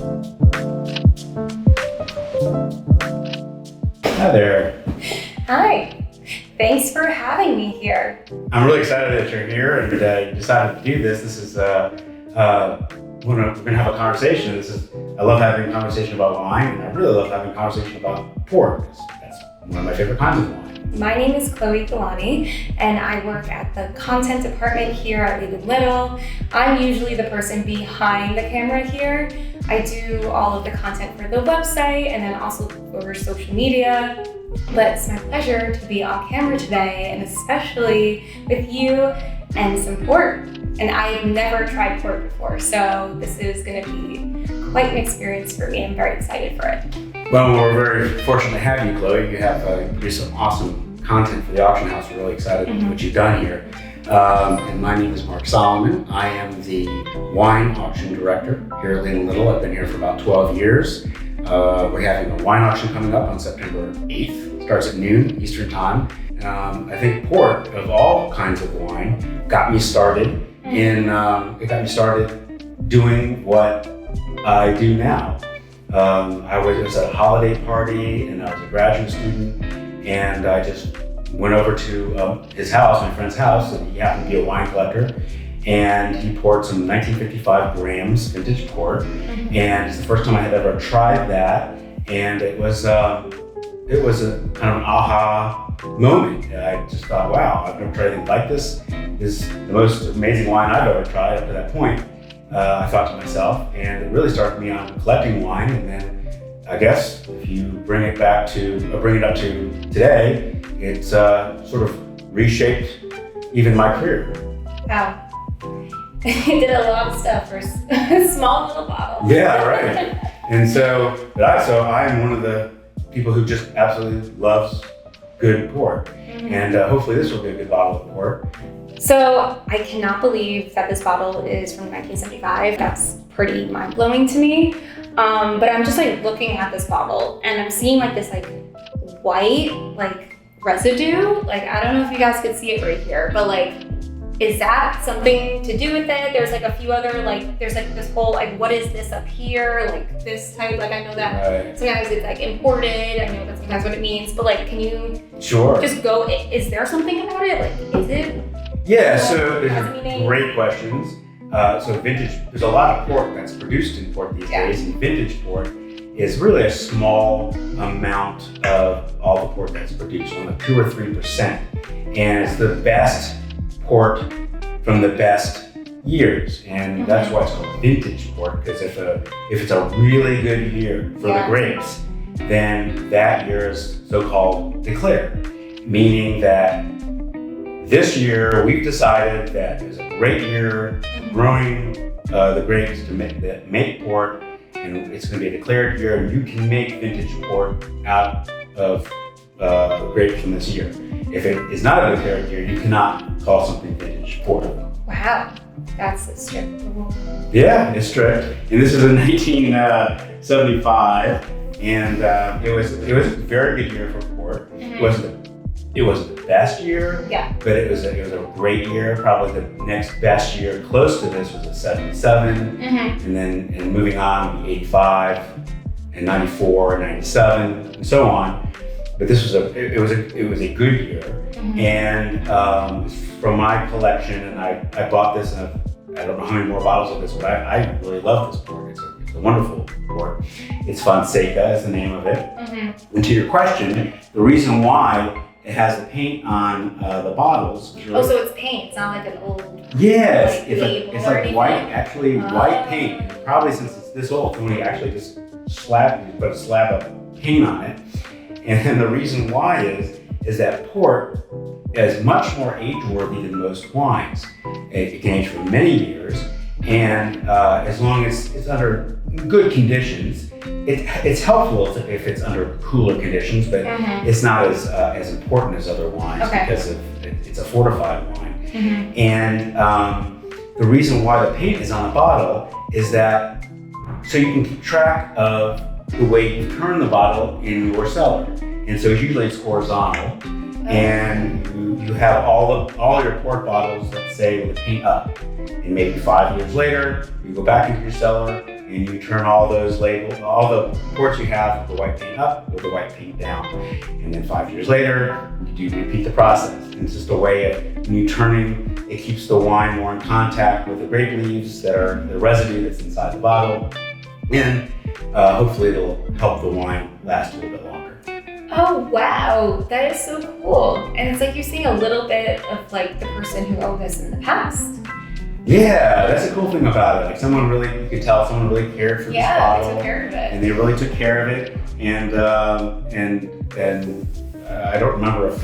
Hi there. Hi. Thanks for having me here. I'm really excited that you're here and you decided to do this. This is we're gonna have a conversation. I love having a conversation about wine, and I really love having a conversation about port. That's one of my favorite kinds of wine. My name is Chloe Ghillani, and I work at the content department here at Leland Little. I'm usually the person behind the camera here. I do all of the content for the website and then also over social media. But it's my pleasure to be on camera today, and especially with you and some port. And I've never tried port before, so this is going to be quite an experience for me. I'm very excited for it. Well, we're very fortunate to have you, Chloe. You have produced some awesome content for the auction house. We're really excited with what you've done here. And my name is Mark Solomon. I am the wine auction director here at Leland Little. I've been here for about 12 years. We're having a wine auction coming up on September 8th. It starts at noon Eastern time. I think port, of all kinds of wine, got me started doing what I do now. I was at a holiday party and I was a graduate student, and I just went over to his house, my friend's house, and he happened to be a wine collector, and he poured some 1955 grams vintage port, and it's the first time I had ever tried that, and it was a kind of an aha moment. I just thought, wow, I've never tried anything like this. This is the most amazing wine I've ever tried up to that point, I thought to myself, and it really started me on collecting wine. And then I guess if you bring it up to today, it's sort of reshaped even my career. Wow. You did a lot of stuff for a small little bottle. Yeah, right. And so I'm one of the people who just absolutely loves good port. And hopefully this will be a good bottle of port. So I cannot believe that this bottle is from 1975. That's pretty mind-blowing to me. But I'm just like looking at this bottle and I'm seeing like this like white like residue. Like, I don't know if you guys could see it right here, but like, is that something to do with it? There's like a few other like, there's like this whole like, what is this up here? Like this type, like I know that sometimes it's like imported. I know that's sometimes what it means, but like, can you just go, is there something about it? Like, is it? Yeah, so there's great questions. So vintage, there's a lot of port that's produced in port these days, and vintage port is really a small amount of all the port that's produced, only 2 or 3%. And it's the best port from the best years. And that's why it's called vintage port, because if it's a really good year for the grapes, then that year is so-called declared, meaning that this year, we've decided that it's a great year growing the grapes to make port, and it's going to be a declared year, and you can make vintage port out of grapes from this year. If it is not a declared year, you cannot call something vintage port. Wow, that's a strict rule. Yeah, it's strict. And this is in 1975, and it was a very good year for port. It wasn't the best year, but it was a great year. Probably the next best year close to this was a 77, and moving on, 85, and 94, 97, and so on. But this was it was a good year, and from my collection, and I bought this, and I don't know how many more bottles of this, but I really love this port. It's a wonderful port. It's Fonseca is the name of it. And to your question, the reason why it has the paint on the bottles. Really, so it's paint. It's not like an old. Yes, it's like white, white paint. And probably since it's this old, somebody actually just put a slab of paint on it. And then the reason why is that port is much more age-worthy than most wines. It can age for many years, and as long as it's under good conditions, it's helpful if it's under cooler conditions, but it's not as important as other wines because it's a fortified wine. And the reason why the paint is on the bottle is that so you can keep track of the way you turn the bottle in your cellar. And so usually it's horizontal, and you have all your port bottles, let's say, with the paint up. And maybe 5 years later, you go back into your cellar, and you turn all those labels, all the ports you have with the white paint up with the white paint down. And then 5 years later, you repeat the process. And it's just a way of, when you turning, it keeps the wine more in contact with the grape leaves that are the residue that's inside the bottle. And hopefully it'll help the wine last a little bit longer. Oh, wow. That is so cool. And it's like you're seeing a little bit of like the person who owned this in the past. Yeah, that's the cool thing about it. Like someone really, you could tell someone really cared for this bottle. Yeah, they took care of it. And they really took care of it. And I don't remember if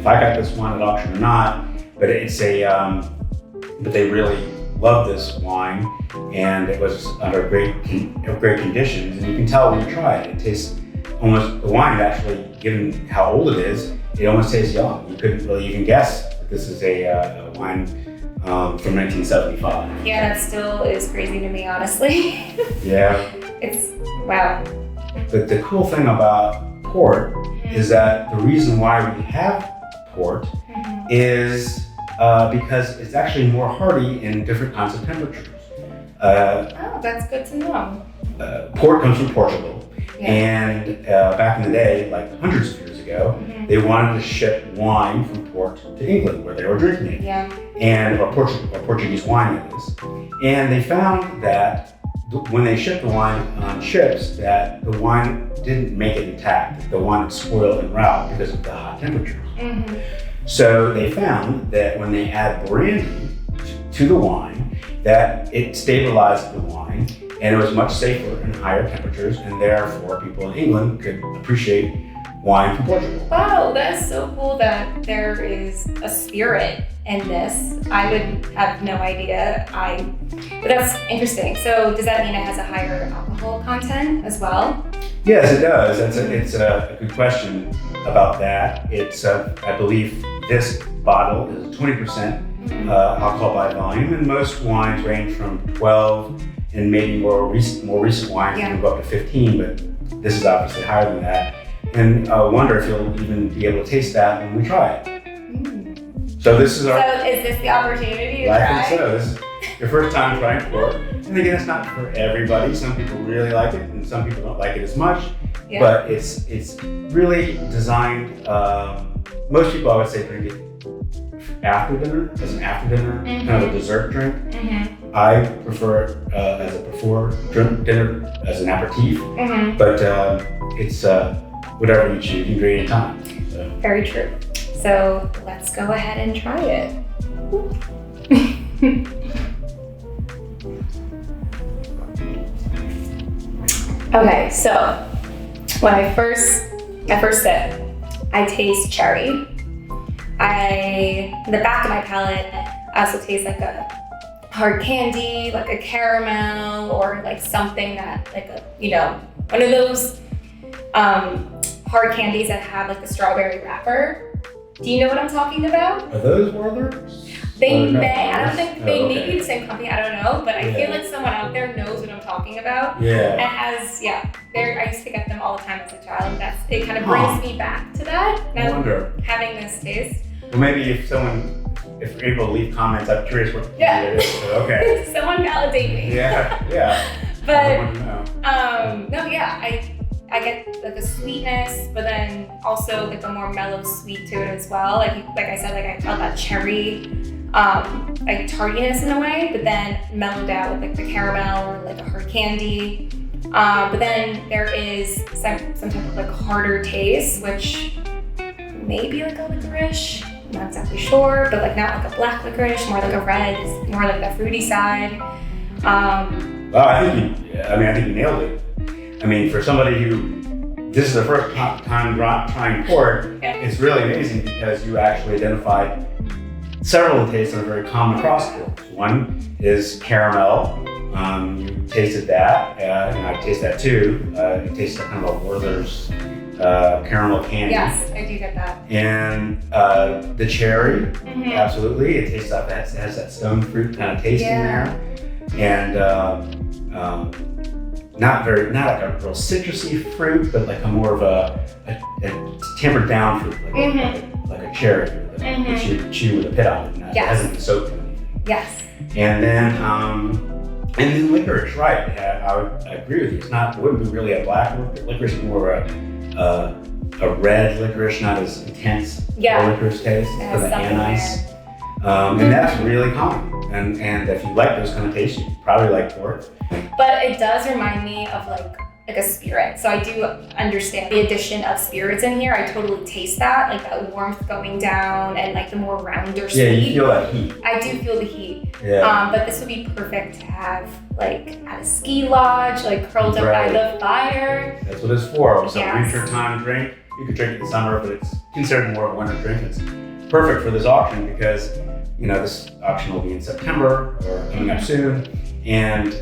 I got this one at auction or not, but it's but they really loved this wine, and it was under great conditions. And you can tell when you try it. It tastes almost, the wine actually, given how old it is, it almost tastes young. You couldn't really even guess that this is a wine from 1975. Yeah, that still is crazy to me, honestly. Yeah. It's, wow. But the cool thing about port is that the reason why we have port is because it's actually more hardy in different kinds of temperatures. Oh, that's good to know. Port comes from Portugal. Yeah. And back in the day, like hundreds of years ago, they wanted to ship wine from port to England where they were drinking it. Yeah. And or Portuguese wine it is. And they found that when they shipped the wine on ships, that the wine didn't make it intact. The wine would spoil en route because of the hot temperatures. So they found that when they add brandy to the wine, that it stabilized the wine, and it was much safer in higher temperatures, and therefore people in England could appreciate wine from Portugal. Wow, that's so cool that there is a spirit in this. I would have no idea. But that's interesting. So does that mean it has a higher alcohol content as well? Yes, it does. It's a good question about that. It's I believe this bottle is 20% alcohol by volume, and most wines range from 12, and maybe more recent wines can go up to 15, but this is obviously higher than that. And I wonder if you'll even be able to taste that when we try it. So this is our. So is this the opportunity to try? I think so. This is your first time trying port. And again, it's not for everybody. Some people really like it, and some people don't like it as much. Yeah. But it's really designed. Most people, I would say, drink it after dinner, as an after dinner, kind of a dessert drink. I prefer it as a before dinner, as an aperitif. But it's whatever you choose, you can drink anytime. So. Very true. So let's go ahead and try it. Okay, so when I first sip, I taste cherry. In the back of my palate, I also taste like a hard candy, like a caramel, or like something that, like one of those hard candies that have like the strawberry wrapper. Do you know what I'm talking about? Are those Werther's? They may. I don't think they may be the same company. I don't know, but I feel like someone out there knows what I'm talking about. Yeah. It has, I used to get them all the time as a child. It kind of brings me back to that. I wonder. Having this taste. Well, maybe if you're able to leave comments, I'm curious what it is. So, okay. Someone validate me. Yeah. But I want to know. I get like a sweetness, but then also like a more mellow sweet to it as well. Like I said, like I felt that cherry, like tardiness in a way, but then mellowed out with like the caramel or like a hard candy. But then there is some type of like harder taste, which may be like a licorice. I'm not exactly sure, but like not like a black licorice, more like a red, more like the fruity side. I think you nailed it. I mean, for somebody who, this is the first time trying port, it's really amazing because you actually identified several of the tastes that are very common across ports. One is caramel. You tasted that, and I taste that too. It tastes like kind of a Werther's caramel candy. Yes, I do get that. And the cherry, absolutely. It tastes like that. It has that stone fruit kind of taste in there. And not like a real citrusy fruit, but like a more of a tempered down fruit, like a cherry fruit that you chew with a pit on it. It hasn't been soaked in anything. Yes. And then And then licorice, right? I agree with you. It wouldn't be really a black licorice, more a red licorice, not as intense a licorice taste for the anise. And that's really common. And if you like those kind of tastes, you probably like port. But it does remind me of like a spirit. So I do understand the addition of spirits in here. I totally taste that, like that warmth going down and like the more rounder sweet. Yeah, you feel that heat. I do feel the heat. Yeah. But this would be perfect to have like at a ski lodge, like curled up by the fire. That's what it's for. It's a Yes. wintertime drink. You could drink it in the summer, but it's considered more of a winter drink. It's perfect for this auction because, this auction will be in September or coming up soon. And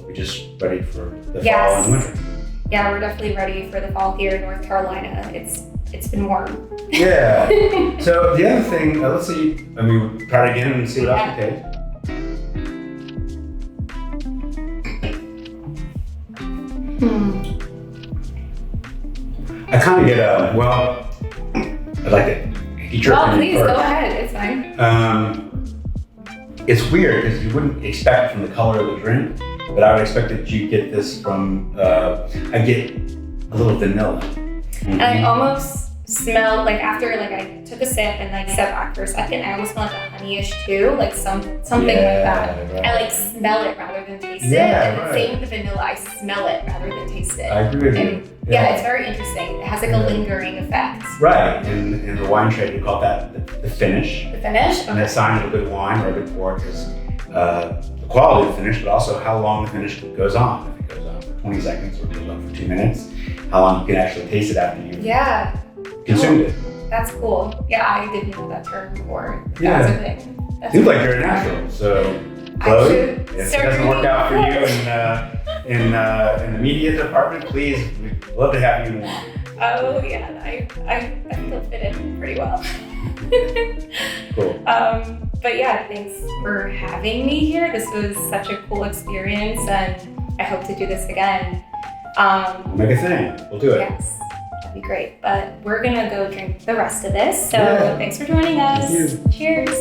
we're just ready for the fall and winter. Yeah, we're definitely ready for the fall here in North Carolina. It's been warm. Yeah. So the other thing, let's see. Try it again and see what else we taste. I kind of get I'd like to eat your opinion Please first. go ahead. It's fine. It's weird because you wouldn't expect it from the color of the drink, but I would expect that you get this from. I get a little vanilla. Mm-hmm. And I almost smell like after I took a sip and like stepped back for a second, I almost smell like a honeyish too, like something like that. Right. I like smell it rather than taste it. Yeah, And same with the vanilla, I smell it rather than taste it. I agree with you. Yeah, it's very interesting. It has like a lingering effect. Right, in the wine trade we call that the finish. The finish? Okay. And that sign of a good wine or a good port is the quality of the finish, but also how long the finish goes on. If it goes on for 20 seconds or it goes on for 2 minutes, how long you can actually taste it after you consumed it. That's cool. Yeah, I didn't know that term before. Yeah. That's a thing. Seems like you're a natural, so Chloe, if it doesn't work out for you in the media department, please, we'd love to have you in one. Oh yeah, I think I'll fit in pretty well. Cool. But yeah, thanks for having me here. This was such a cool experience, and I hope to do this again. We'll make a thing. We'll do it. Yes, that'd be great. But we're gonna go drink the rest of this. So Yeah. thanks for joining us. Thank you. Cheers.